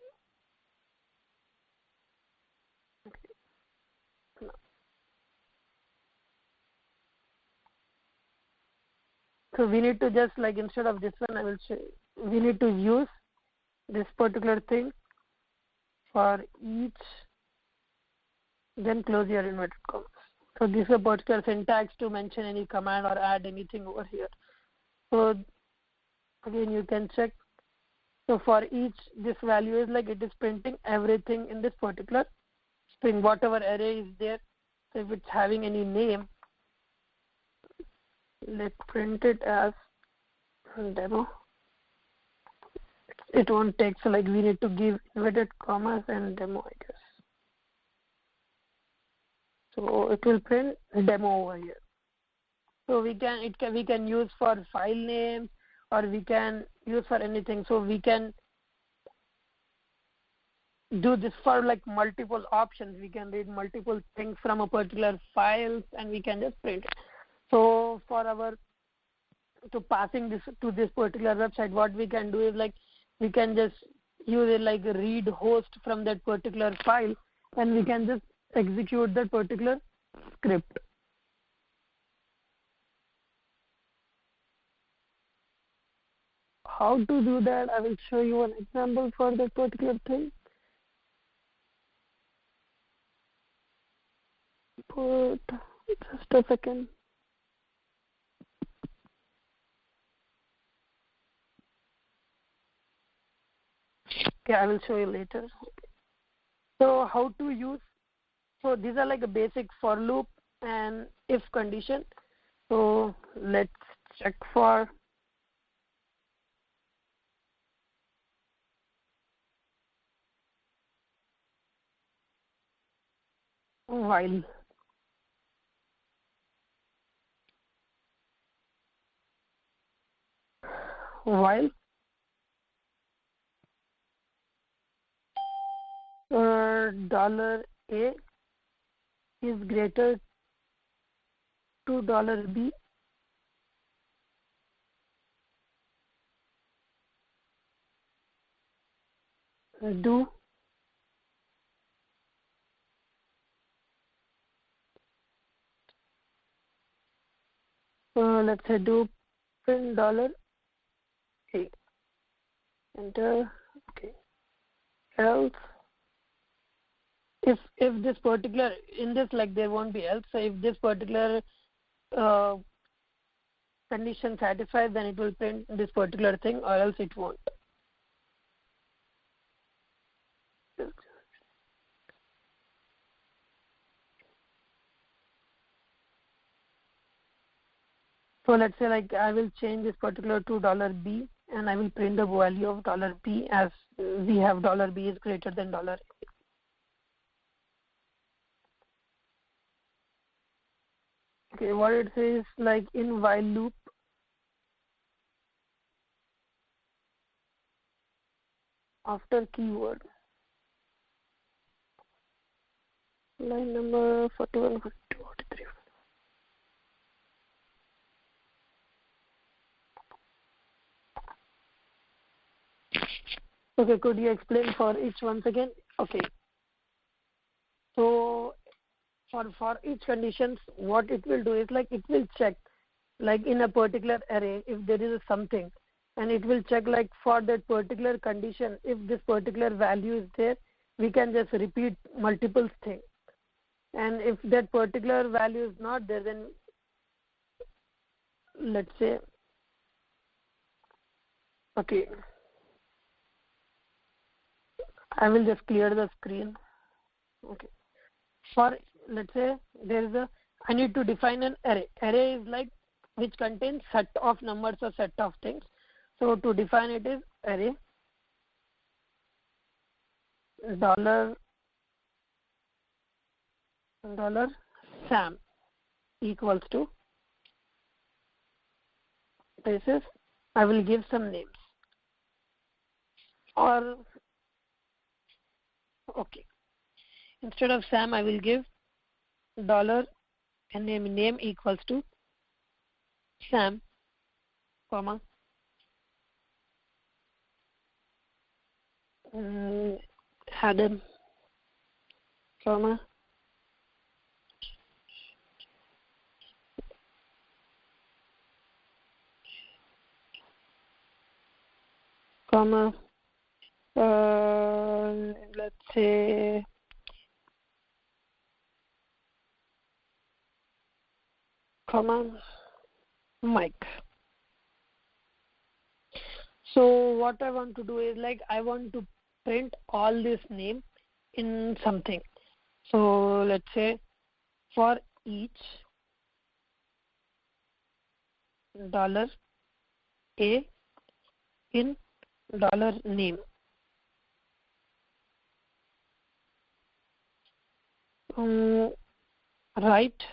[SPEAKER 1] So we need to just like instead of this one, I will show we need to use this particular thing for each, then close your inverted commas. So this is a particular syntax to mention any command or add anything over here. So again, you can check. So for each, this value is like it is printing everything in this particular string, whatever array is there. So if it's having any name, let's print it as demo. It won't take, so like we need to give inverted commas and demo, I guess. So it will print demo over here. So we can use for file name, or we can use for anything. So we can do this for like multiple options. We can read multiple things from a particular file, and we can just print it. So for our passing this to this particular website, what we can do is like we can just use it like a read host from that particular file, and we can just execute that particular script. How to do that, I will show you an example for that particular thing. But just a second. Okay, I will show you later. So how to use, so these are like a basic for loop and if condition. So let's check for while. While $A is greater to $B, do let's say do print $A. Enter. Okay. Else, if this particular, in this like there won't be else. So if this particular condition satisfies, then it will print this particular thing, or else it won't. So let's say like I will change this particular to $B, and I will print the value of $B as we have $B is greater than $A. Okay, what it says like in while loop, after keyword, line number 41, 42, 43. Okay, could you explain for each once again? Okay. So for each conditions, what it will do is like it will check like in a particular array if there is something, and it will check like for that particular condition, if this particular value is there, we can just repeat multiple things. And if that particular value is not there, then let's say, okay, I will just clear the screen. Okay. For let's say there is I need to define an array. Array is like which contains set of numbers or set of things. So to define it is array $Sam equals to, this is, I will give some names, or okay, instead of Sam I will give dollar and name equals to Sam, comma Adam, comma comma, let's say comma Mike. So what I want to do is like I want to print all this name in something. So let's say for each $A in $name. Write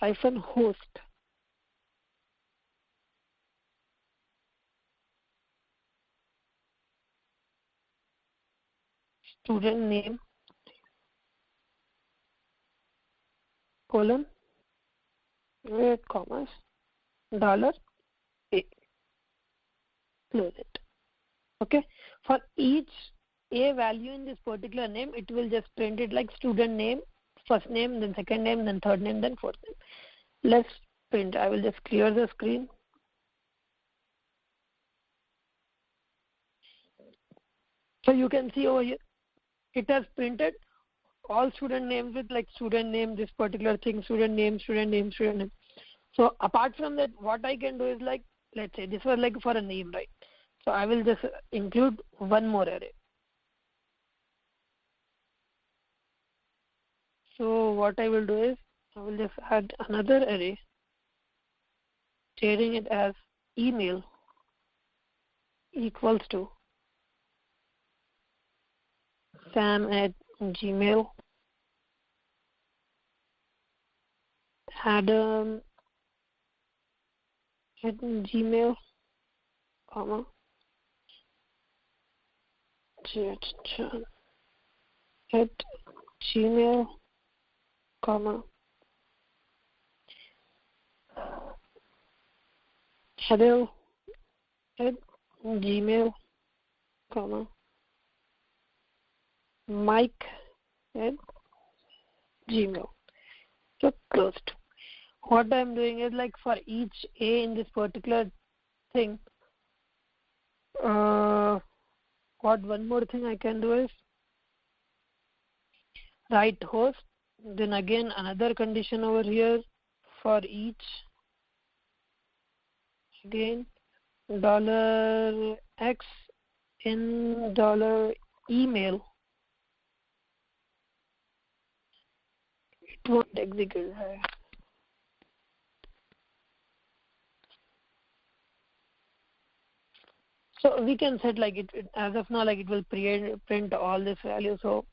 [SPEAKER 1] -host student name colon commas $A. Close it. Okay. For each A value in this particular name, it will just print it like student name, first name, then second name, then third name, then fourth name. Let's print. I will just clear the screen. So you can see over here, it has printed all student names with like student name, this particular thing, student name, student name, student name. So apart from that, what I can do is like, let's say this was like for a name, right? So I will just include one more array. So what I will do is, I will just add another array, stating it as email equals to sam@gmail, adam@gmail, comma, john@gmail, comma, hello@gmail, comma, mike@gmail. So closed. What I'm doing is like for each A in this particular thing, what one more thing I can do is write host, then again another condition over here for each, again $x in $email. It won't execute. So we can set like it as of now, like it will print all this value. So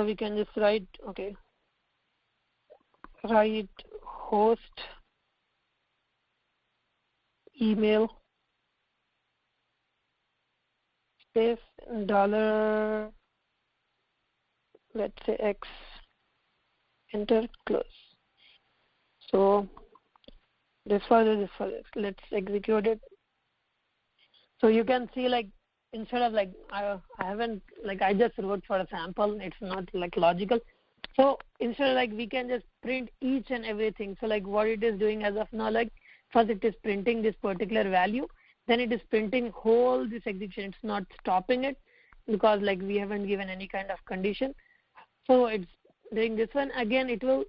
[SPEAKER 1] we can just write, okay, write host email space $, let's say X, enter, close. So this was it. Let's execute it. So you can see like instead of like I haven't, like I just wrote for a sample, it's not like logical. So instead of like we can just print each and everything. So like what it is doing as of now, like first it is printing this particular value, then it is printing whole this execution. It's not stopping it because like we haven't given any kind of condition. So it's doing this one. Again, it will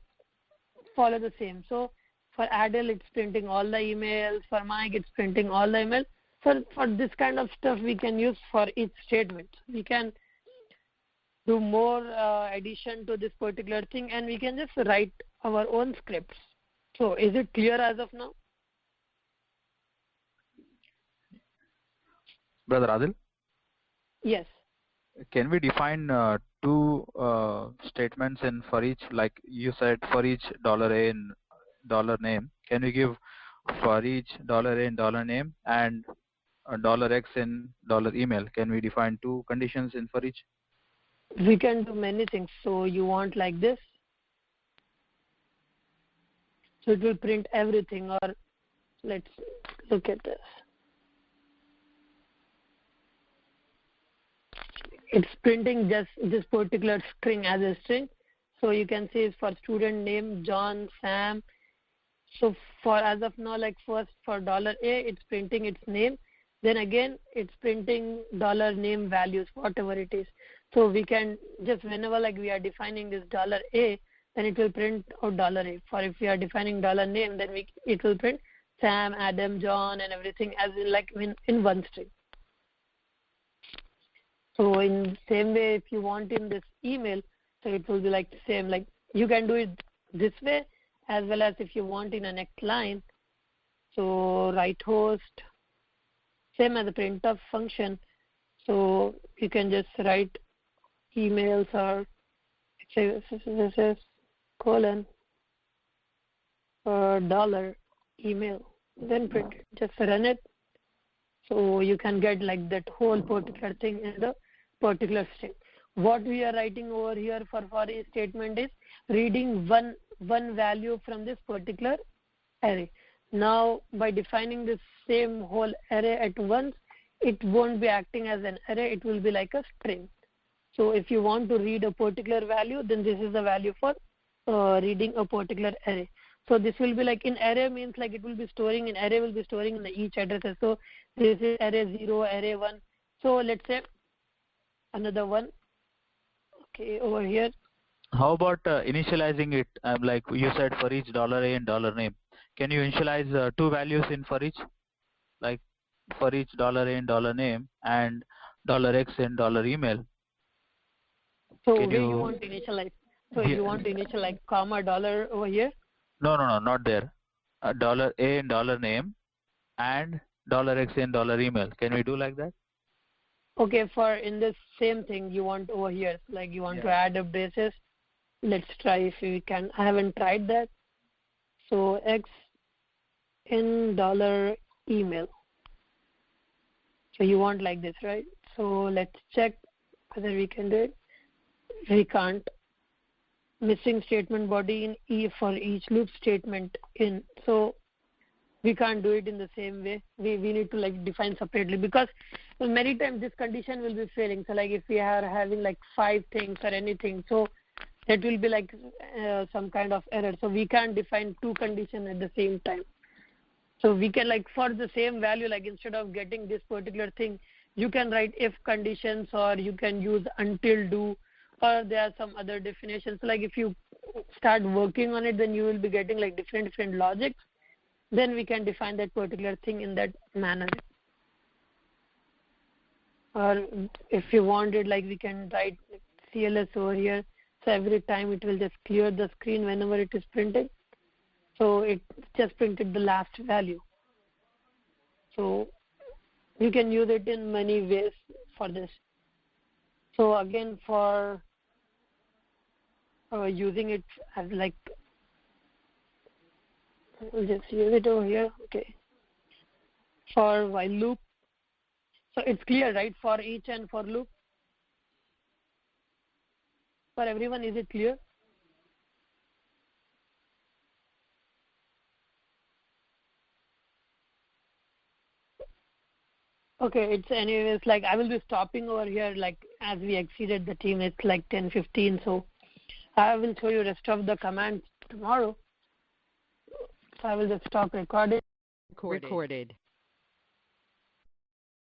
[SPEAKER 1] follow the same. So for Adele, it's printing all the emails. For Mike, it's printing all the emails. For this kind of stuff, we can use for each statement. We can do more addition to this particular thing, and we can just write our own scripts. So is it clear as of now?
[SPEAKER 2] Brother Adil?
[SPEAKER 1] Yes.
[SPEAKER 2] Can we define two statements in for each, like you said, for each $A in $name? Can we give for each $A in $name and $X in $email? Can we define two conditions in for each?
[SPEAKER 1] We can do many things. So you want like this? So it will print everything, or let's look at this. It's printing just this particular string as a string. So you can say it's for student name John, Sam, So for as of now, like first for $A, it's printing its name. Then again, it's printing $name values, whatever it is. So we can just whenever like we are defining this $A, then it will print out $A. For if we are defining $name, then it will print Sam, Adam, John, and everything as in one string. So in same way, if you want in this email, so it will be like the same. Like you can do it this way, as well as if you want in a next line. So write host, same as the printf function. So you can just write emails or say this colon or $email, then print it. Just run it. So you can get like that whole particular thing in the particular string. What we are writing over here for each statement is reading one value from this particular array. Now by defining this same whole array at once, it won't be acting as an array, it will be like a string. So if you want to read a particular value, then this is the value for reading a particular array. So this will be like in array means like it will be storing in array will be storing in each addresses. So this is array 0, array 1. So let's say another one. Okay, over here.
[SPEAKER 2] How about initializing it? Like you said, for each $A and $name. Can you initialize two values in for each? Like for each $A and $name and $X and $email.
[SPEAKER 1] So where you want to initialize? So you want to initialize comma $, over here?
[SPEAKER 2] No, not there. $A and $name and $X and $email. Can we do like that?
[SPEAKER 1] Okay, for in this same thing you want over here, like you want to add a braces. Let's try if we can. I haven't tried that. So X in $email. So you want like this, right? So let's check whether we can do it. We can't. Missing statement body in E for each loop statement in. So we can't do it in the same way. We need to like define separately, because many times this condition will be failing. So like if we are having like 5 things or anything, so that will be like some kind of error. So we can't define 2 conditions at the same time. So we can like for the same value, like instead of getting this particular thing, you can write if conditions, or you can use until do, or there are some other definitions. So like if you start working on it, then you will be getting like different logics. Then we can define that particular thing in that manner. Or if you want it, like we can write CLS over here. So every time it will just clear the screen whenever it is printed. So it just printed the last value. So you can use it in many ways for this. So again, for using it as like, we'll just use it over here. Okay. For while loop. So it's clear, right? For each and for loop. For everyone, is it clear? Okay, it's anyways like I will be stopping over here, like as we exceeded the team. It's like 10:15, so I will show you rest of the commands tomorrow. So I will just stop recording.
[SPEAKER 3] Recorded.